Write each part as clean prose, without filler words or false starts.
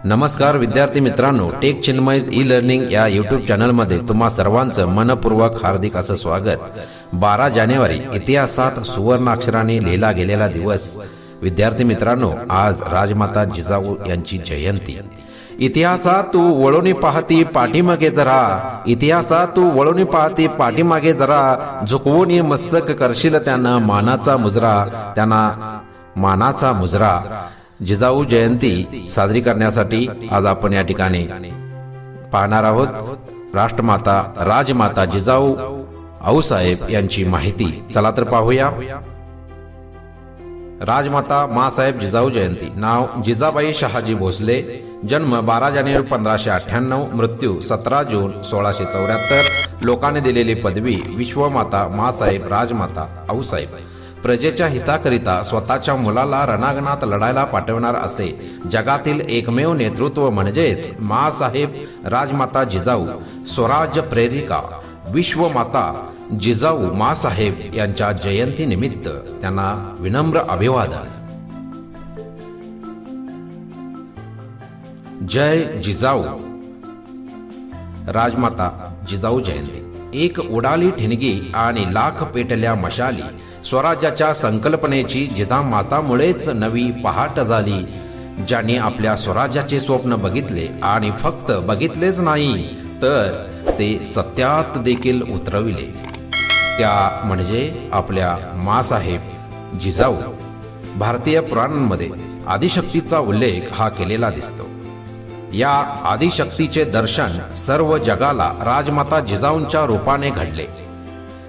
नमस्कार विद्यार्थी मित्रांनो, टेक चिन्मय ई लर्निंग या यूट्यूब चॅनलमध्ये तुम्हा सर्वांचं मनपूर्वक हार्दिक असं स्वागत। 12 जानेवारी इतिहासात सुवर्ण अक्षराने लिहिला गेलेला दिवस। विद्यार्थी मित्रांनो, आज राजमाता जिजाऊ यांची जयंती। इतिहासात तू वळून पाहती पाठीमागे जरा, इतिहासात तू वळून पाहती पाठीमागे जरा, झुकवून मस्तक करशील त्यांना मानाचा मुजरा, त्यांना मानाचा मुजरा। जिजाऊ जयंती साजरी करण्यासाठी आज आपण या ठिकाणी पाहणार आहोत राष्ट्रमाता राजमाता जिजाऊ आऊसाहेब यांची माहिती। चला तर पाहूया। राजमाता मासाहेब जिजाऊ जयंती। नाव जिजाबाई शहाजी भोसले। जन्म 12 जानेवारी 1598, मृत्यू 17 जून 1674। लोकांनी दिलेली पदवी विश्वमाता मासाहेब राजमाता आऊसाहेब। प्रजेच्या हिताकरिता स्वतःच्या मुलाला रणांगणात लढायला पाठवणार असे जगातील एकमेव नेतृत्व म्हणजेच मासाहेब राजमाता जिजाऊ। स्वराज्य प्रेरिका विश्वमाता जिजाऊ मासाहेब यांच्या जयंती निमित्त त्यांना विनम्र अभिवादन। जय जिजाऊ। राजमाता जिजाऊ जयंती। एक उडाली ठिणगी आणि लाख पेटल्या मशाली, स्वराज्याच्या संकल्पनेची जिजामातामुळेच नवी पहाट झाली। ज्यांनी आपल्या स्वराज्याचे स्वप्न बघितले आणि फक्त बघितलेच नाही तर ते सत्यात देखील उतरविले, त्या म्हणजे आपल्या मासाहेब जिजाऊ। भारतीय पुराणांमध्ये आदिशक्तीचा उल्लेख हा केलेला दिसतो। या आदिशक्तीचे दर्शन सर्व जगाला राजमाता जिजाऊंच्या रूपाने घडले।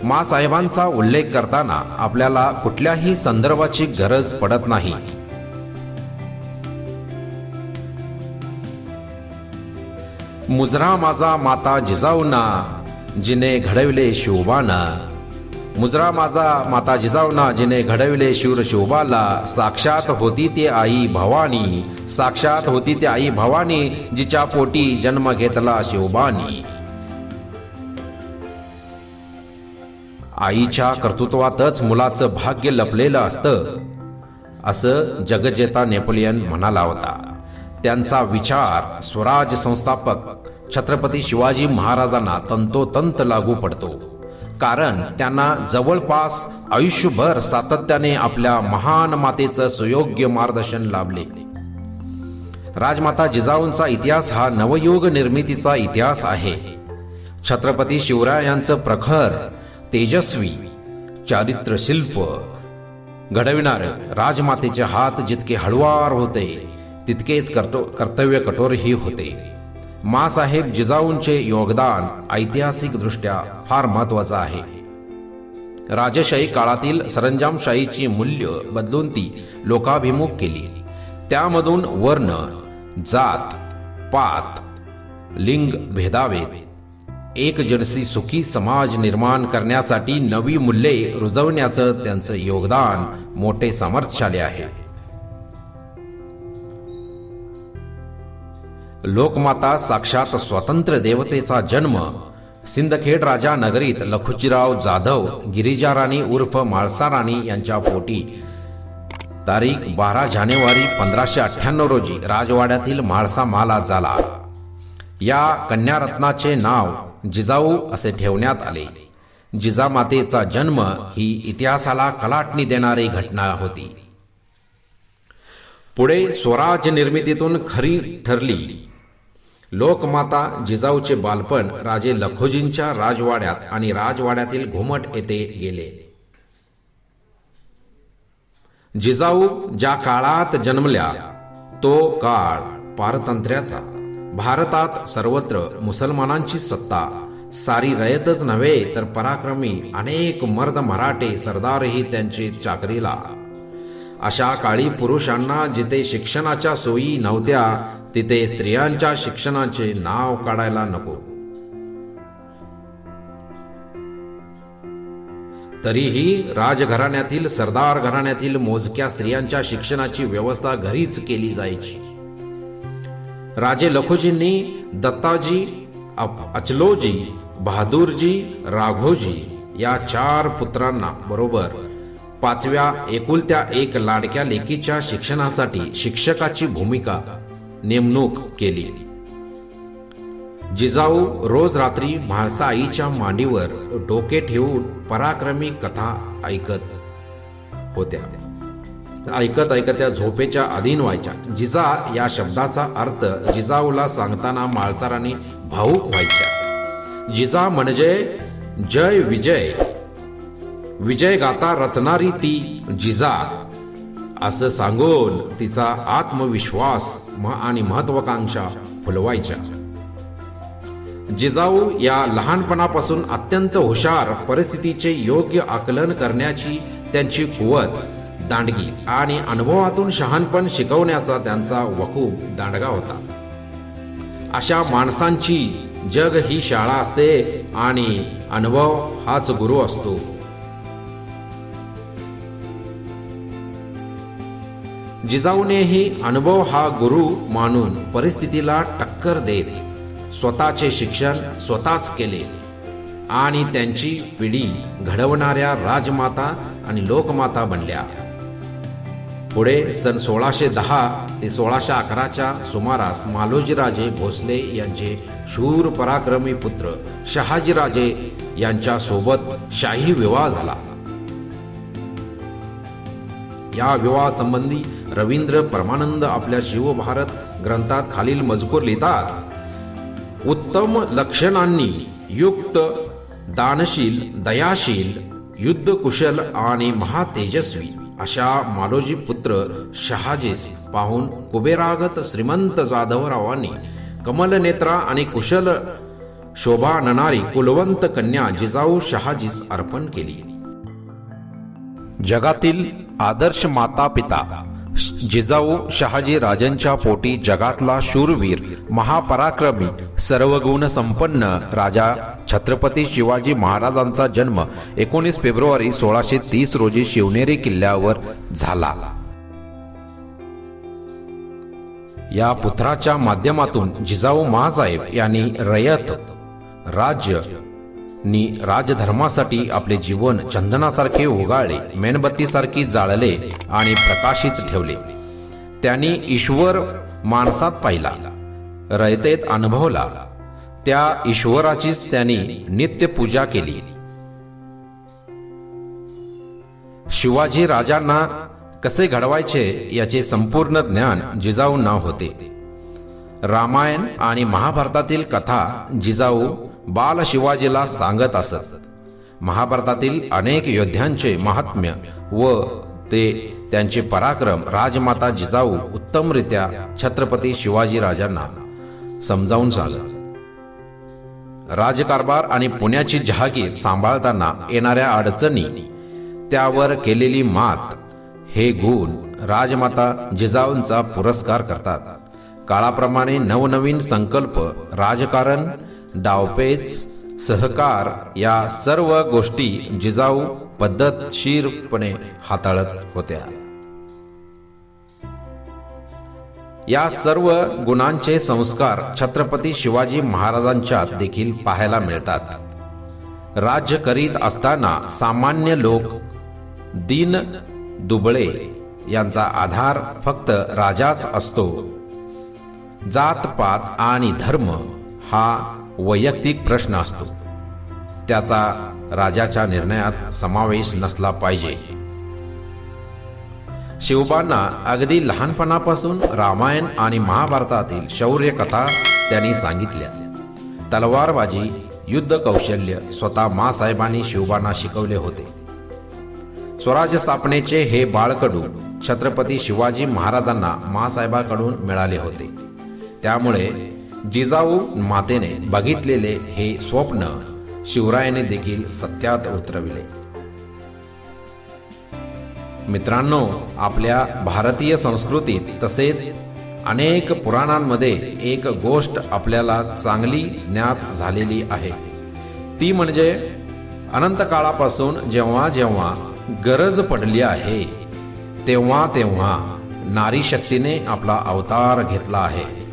मासाहेबांचा उल्लेख करताना आपल्याला कुठल्याही संदर्भाची गरज पडत नाही। मुजरा माझा माता जिजाऊना, जिने घडविले शिवबाना। मुजरा माझा माता जिजाऊना, जिने घडविले शूर शिवबाला। साक्षात होती ती आई भवानी, साक्षात होती ती आई भवानी, जिच्या पोटी जन्म घेतला शिवबानी। आईच्या कर्तृत्वातच मुलाचं भाग्य लपलेलं असतं, असं जगजेता नेपोलियन म्हणाला होता। त्यांचा विचार स्वराज संस्थापक छत्रपती शिवाजी महाराजांना तंतोतंत लागू पडतो, कारण त्यांना जवळपास आयुष्यभर सातत्याने आपल्या महान मातेचं सुयोग्य मार्गदर्शन लाभले। राजमाता जिजाऊंचा इतिहास हा नवयुग निर्मितीचा इतिहास आहे। छत्रपती शिवरायांचं प्रखर तेजस्वी चारित्र्य शिल्प घडविणार राजमातेचे हात जितके हळुवार होते तितकेच कर्तव्य कठोरही होते। मासाहेब जिजाऊंचे योगदान ऐतिहासिक दृष्ट्या फार महत्वाचं आहे। राजशाही काळातील सरंजामशाहीची मूल्य बदलून ती लोकाभिमुख केली। त्यामधून वर्ण, जात, पात, लिंग भेदाभेद, एक जनसी सुखी समाज निर्माण करण्यासाठी नवी मूल्ये रुजवण्याचं त्यांचं योगदान मोठे सामर्थ्यशाली आहे। लोकमाता साक्षात स्वतंत्र देवतेचा जन्म सिंदखेड राजा नगरीत लखुजीराव जाधव गिरिजा राणी उर्फ म्हाळसा राणी यांच्या पोटी तारीख 12 जानेवारी 1598 रोजी राजवाड्यातील म्हाळसा माला झाला। या कन्यारत्नाचे नाव जिजाऊ असे ठेवण्यात आले। जिजामातेचा जन्म ही इतिहासाला कलाटणी देणारी घटना होती। पुढे स्वराज्य निर्मितीतून खरी ठरली। लोकमाता जिजाऊचे बालपण राजे लखोजींच्या राजवाड्यात आणि राजवाड्यातील घुमट येथे गेले। जिजाऊ ज्या काळात जन्मल्या तो काळ पारतंत्र्याचा। भारतात सर्वत्र मुसलमानांची सत्ता। सारी रयतच नव्हे तर पराक्रमी अनेक मर्द मराठे सरदारही त्यांची चाकरीला। अशा काळी पुरुषांना जिथे शिक्षणाच्या सोयी नव्हत्या तिथे स्त्रियांच्या शिक्षणाचे नाव काढायला नको। तरीही राजघराण्यातील सरदार घराण्यातील मोजक्या स्त्रियांच्या शिक्षणाची व्यवस्था घरीच केली जायची। राजे लखोजींनी दत्ताजी, अचलोजी, बहादूरजी, राघोजी या 4 पुत्रांना बरोबर 5व्या एकुलत्या एक लाडक्या लेकीच्या शिक्षणासाठी शिक्षकाची भूमिका नेमणूक केली. जिजाऊ रोज रात्री म्हाळसा आईच्या मांडीवर डोके ठेवून पराक्रमी कथा ऐकत होत्या. ऐकत ऐकत त्या झोपेच्या अधीन व्हायच्या. जिजा या शब्दाचा अर्थ जिजाऊला सांगताना माळसारांनी भाऊक व्हायच्या. जिजा म्हणजे जय विजय, विजय गाथा रचणारी ती जिजा असं सांगून तिचा आत्मविश्वास आणि महत्वाकांक्षा फुलवायच्या. जिजाऊ या लहानपणापासून अत्यंत हुशार, परिस्थितीचे योग्य आकलन करण्याची त्यांची कुवत, दांडगी आणि अनुभवातून शहाणपण शिकवण्याचा त्यांचा वकूब दांडगा होता. अशा माणसांची जग ही शाळा असते आणि अनुभव हाच गुरु असतो. जिजाऊनेही अनुभव हा गुरु मानून परिस्थितीला टक्कर देत स्वतःचे शिक्षण स्वतःच केले आणि त्यांची पिढी घडवणाऱ्या राजमाता आणि लोकमाता बनल्या. पुढे सन 1610 ते 1611च्या सुमारास मालोजीराजे भोसले यांचे शूर पराक्रमी पुत्र शहाजीराजे यांच्या सोबत शाही विवाह झाला. या विवाहासंबंधी रवींद्र परमानंद आपल्या शिवभारत ग्रंथात खालील मजकूर लिहितात. उत्तम लक्षणांनी युक्त, दानशील, दयाशील, युद्धकुशल आणि महातेजस्वी अशा मालोजी पुत्र शहाजीस पाहून कुबेरागत श्रीमंत जाधवरावांनी कमलनेत्रा आणि कुशल शोभा आणणारी कुलवंत कन्या जिजाऊ शहाजीस अर्पण केली. जगातील आदर्श माता पिता जिजाऊ शहाजी राजांच्या पोटी जगातला शूरवीर, महापराक्रमी, सर्वगुण संपन्न राजा छत्रपती शिवाजी महाराजांचा जन्म 19 फेब्रुवारी 1630 रोजी शिवनेरी किल्ल्यावर झाला. या पुत्राच्या माध्यमातून जिजाऊ माँसाहेब यांनी रयत राज्य राजधर्मासाठी आपले जीवन चंदनासारखे उगाळले, मेणबत्तीसारखी जाळले आणि प्रकाशित ठेवले. त्यांनी ईश्वर माणसात पाहिला, रयतेत अनुभवला. त्या ईश्वराचीच त्यांनी नित्य पूजा केली. शिवाजी राजांना कसे घडवायचे याचे संपूर्ण ज्ञान जिजाऊंना होते. रामायण आणि महाभारतातील कथा जिजाऊ बाल शिवाजीला सांगत असत. महाभारतातील अनेक योद्ध्यांचे महात्म्य व त्यांचे पराक्रम राजमाता जिजाऊ उत्तमरित्या छत्रपती शिवाजी राजांना समजावून सांगत. राजकारभार आणि पुण्याची जहागीर सांभाळताना येणाऱ्या अडचणी, त्यावर केलेली मात हे गुण राजमाता जिजाऊंचा पुरस्कार करतात. काळाप्रमाणे नवनवीन संकल्प, राजकारण, डावपेच, सहकार या सर्व गोष्टी जिजाऊ पद्धतशीरपणे हाताळत होत्या. या सर्व गुणांचे संस्कार छत्रपती शिवाजी महाराजांच्यात देखील पाहायला मिळतात. राज्य करीत असताना सामान्य लोक, दीन दुबळे यांचा आधार फक्त राजाच असतो. जातपात आणि धर्म हा वैयक्तिक प्रश्न असतो, त्याचा राजाच्या निर्णयात समावेश नसला पाहिजे. शिवबांना अगदी लहानपणापासून रामायण आणि महाभारतातील शौर्य कथा त्यांनी सांगितल्या. तलवारबाजी, युद्ध कौशल्य स्वतः माँसाहेबांनी शिवबांना शिकवले होते. स्वराज्य स्थापनेचे हे बाळकडू छत्रपती शिवाजी महाराजांना माँसाहेबांकडून मिळाले होते. त्यामुळे जिजाऊ मातेने बघितलेले हे स्वप्न शिवरायाने देखील सत्यात उतरविले. मित्रांनो, आपल्या भारतीय संस्कृतीत तसेच अनेक पुराणांमध्ये एक गोष्ट आपल्याला चांगली ज्ञात झालेली आहे. ती म्हणजे अनंत काळापासून जेव्हा जेव्हा गरज पडली आहे तेव्हा तेव्हा नारी शक्तीने आपला अवतार घेतला आहे.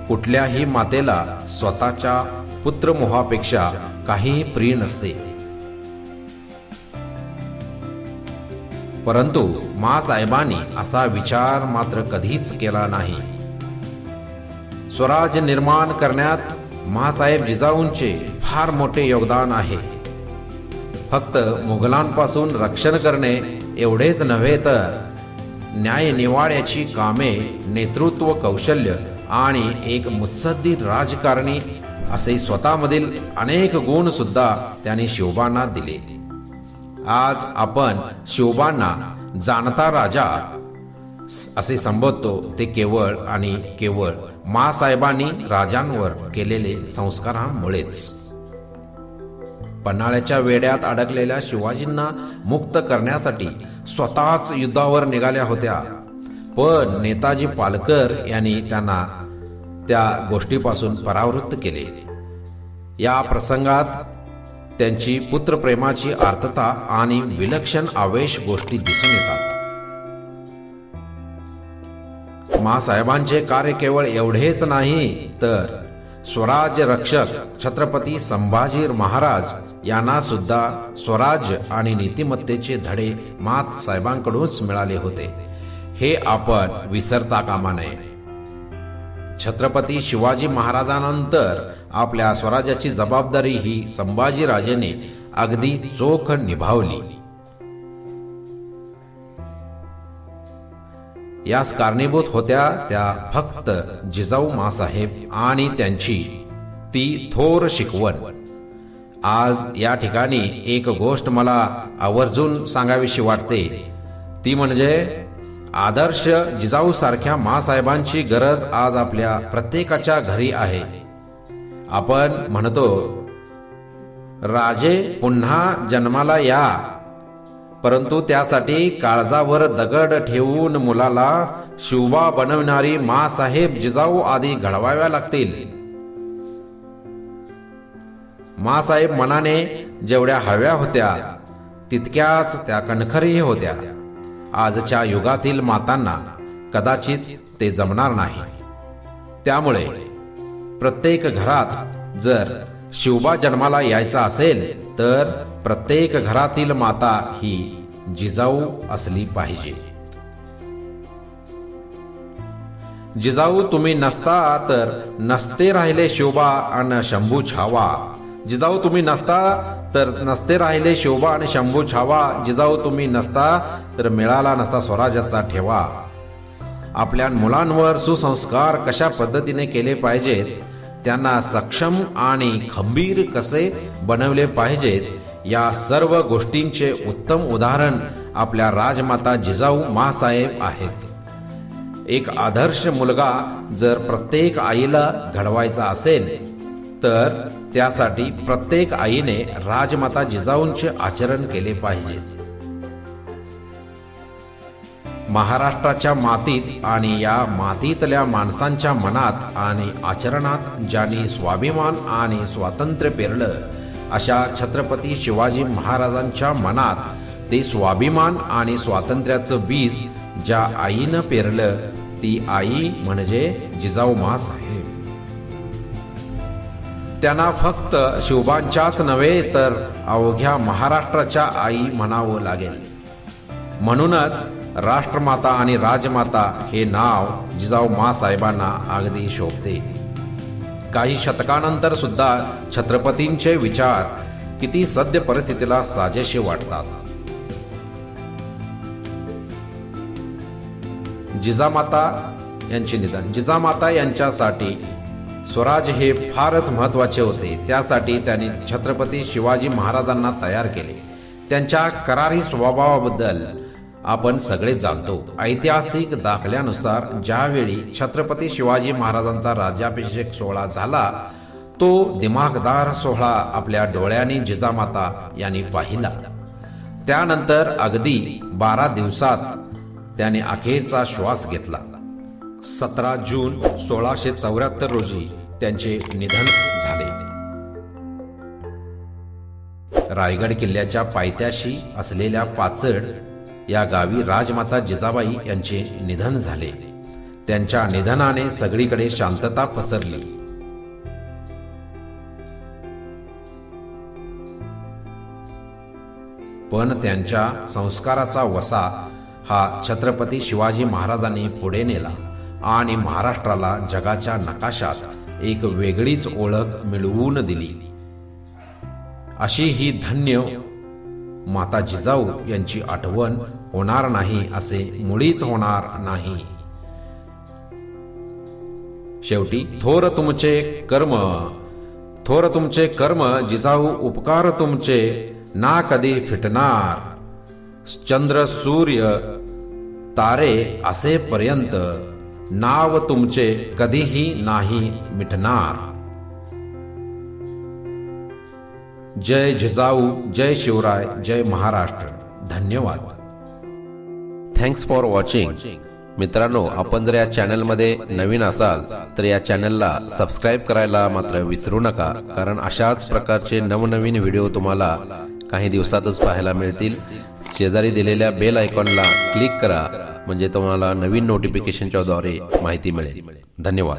कुठल्याही मातेला स्वतःच्या पुत्रमोहापेक्षा काही प्रिय नसते. परंतु माँसाहेबांनी असा विचार मात्र कधीच केला नाही. स्वराज्य निर्माण करण्यात महासाहेब जिजाऊंचे फार मोठे योगदान आहे. फक्त मुघलांपासून रक्षण करणे एवढेच नव्हे तर न्यायनिवाड्याची कामे, नेतृत्व कौशल्य आणि एक मुत्सद्दी राजकारणी असे स्वतःमधील अनेक गुण सुद्धा त्यांनी शिवबांना दिले. आज आपण शिवबांना जाणता राजा असे संबोधतो ते केवळ आणि केवळ मासाहेबांनी राजांवर केलेले संस्कारांमुळेच. पन्हाळ्याच्या वेड्यात अडकलेल्या शिवाजींना मुक्त करण्यासाठी स्वतःच युद्धावर निघाल्या होत्या, पण नेताजी पालकर यांनी त्यांना त्या गोष्टीपासून परावृत्त केले. या प्रसंगात त्यांची पुत्रप्रेमाची आर्तता आणि विलक्षण आवेश गोष्टी दिसून येतात. मासाहेबांचे कार्य केवळ एवढेच नाही तर स्वराज्य रक्षक छत्रपती संभाजी महाराज यांना सुद्धा स्वराज्य आणि नीतिमत्तेचे धडे मासाहेबांकडूनच मिळाले होते, हे आपण विसरता कामा नये. छत्रपती शिवाजी महाराजांनंतर आपल्या स्वराज्याची जबाबदारी ही संभाजीराजेने अगदी चोख निभावली. यास कारणीभूत होत्या त्या फक्त जिजाऊ मासाहेब आणि त्यांची ती थोर शिकवण. आज या ठिकाणी एक गोष्ट मला आवर्जून सांगावीशी वाटते, ती म्हणजे आदर्श जिजाऊ सारख्या मासाहेबांची गरज आज आपल्या प्रत्येकाच्या घरी आहे. आपण म्हणतो, राजे पुन्हा जन्माला या, परंतु त्यासाठी काळजावर दगड ठेवून मुलाला शिवबा बनवणारी मासाहेब जिजाऊ आधी घडवाव्या लागतील. मासाहेब मनाने जेवढ्या हव्या होत्या तितक्याच त्या कणखरही होत्या. आजच्या युगातील मातांना कदाचित ते जमणार नाही. त्यामुळे प्रत्येक घरात जर शिवबा जन्माला यायचा असेल तर प्रत्येक घरातील माता ही जिजाऊ असली पाहिजे. जिजाऊ तुम्ही नसता तर नसते राहिले शिवबा आणि शंभू छावा. जिजाऊ तुम्ही नसता तर नसते राहिले शिवबा आणि शंभू छावा. जिजाऊ तुम्ही नसता तर मिळाला नसता स्वराज्याचा ठेवा. आपल्या मुलांवर सुसंस्कार कशा पद्धतीने केले पाहिजेत, त्यांना सक्षम आणि खंबीर कसे बनवले पाहिजेत, या सर्व गोष्टींचे उत्तम उदाहरण आपल्या राजमाता जिजाऊ मासाहेब आहेत. एक आदर्श मुलगा जर प्रत्येक आईला घडवायचा असेल तर त्यासाठी प्रत्येक आईने राजमाता जिजाऊंचे आचरण केले पाहिजे. महाराष्ट्राच्या मातीत आणि या मातीतल्या माणसांच्या मनात आणि आचरणात ज्यांनी स्वाभिमान आणि स्वातंत्र्य पेरलं, अशा छत्रपती शिवाजी महाराजांच्या मनात ते स्वाभिमान आणि स्वातंत्र्याचं बीज ज्या आईनं पेरलं, ती आई म्हणजे जिजाऊ मासाहेब. त्यांना फक्त शिवबांच्याच नव्हे तर अवघ्या महाराष्ट्राच्या आई म्हणावं लागेल. म्हणूनच राष्ट्रमाता आणि राजमाता हे नाव जिजाऊ मासाहेबांना अगदी शोभते. काही शतकानंतर सुद्धा छत्रपतींचे विचार किती सद्य परिस्थितीला साजेसे वाटतात. जिजामाता यांचे निधन. जिजामाता यांच्यासाठी स्वराज्य हे फारच महत्त्वाचे होते. त्यासाठी त्यांनी छत्रपती शिवाजी महाराजांना तयार केले. त्यांच्या करारी स्वभावाबद्दल आपण सगळे जाणतो. ऐतिहासिक दाखल्यानुसार ज्यावेळी छत्रपती शिवाजी महाराजांचा राज्याभिषेक सोहळा झाला, तो दिमाखदार सोहळा आपल्या डोळ्यांनी जिजामाता यांनी पाहिला. त्यानंतर अगदी 12 दिवसात त्याने अखेरचा श्वास घेतला. 17 जून 1674 रोजी त्यांचे निधन झाले. रायगड किल्ल्याच्या पायथ्याशी असलेल्या पाचड या गावी राजमाता जिजाबाई यांचे निधन झाले. त्यांच्या निधनाने सगळीकडे शांतता पसरली. पण त्यांच्या संस्काराचा वसा हा छत्रपती शिवाजी महाराजांनी पुढे नेला. आणि महाराष्ट्राला जगाच्या नकाशात एक वेगळीच ओळख मिळवून दिली. अशी ही धन्य माता जिजाऊ यांची आठवण होणार नाही असे मुळीच होणार नाही. शेवटी थोर तुमचे कर्म जिजाऊ उपकार तुमचे ना कधी फिटणार. चंद्र सूर्य तारे असेपर्यंत नाव तुमचे कधीही नाही मिटणार. जय जिजाऊ, जय शिवराय, जय महाराष्ट्र. धन्यवाद. Thanks for watching. मित्रांनो, आपण जर या चॅनलमध्ये नवीन असाल तर या चॅनलला सबस्क्राईब करायला मात्र विसरू नका, कारण अशाच प्रकारचे नवनवीन व्हिडिओ तुम्हाला काही दिवसातच पाहायला मिळतील. शेजारी दिलेल्या बेल आयकॉनला क्लिक करा, म्हणजे तुम्हाला नवीन नोटिफिकेशनच्या द्वारे माहिती मिळेल. धन्यवाद.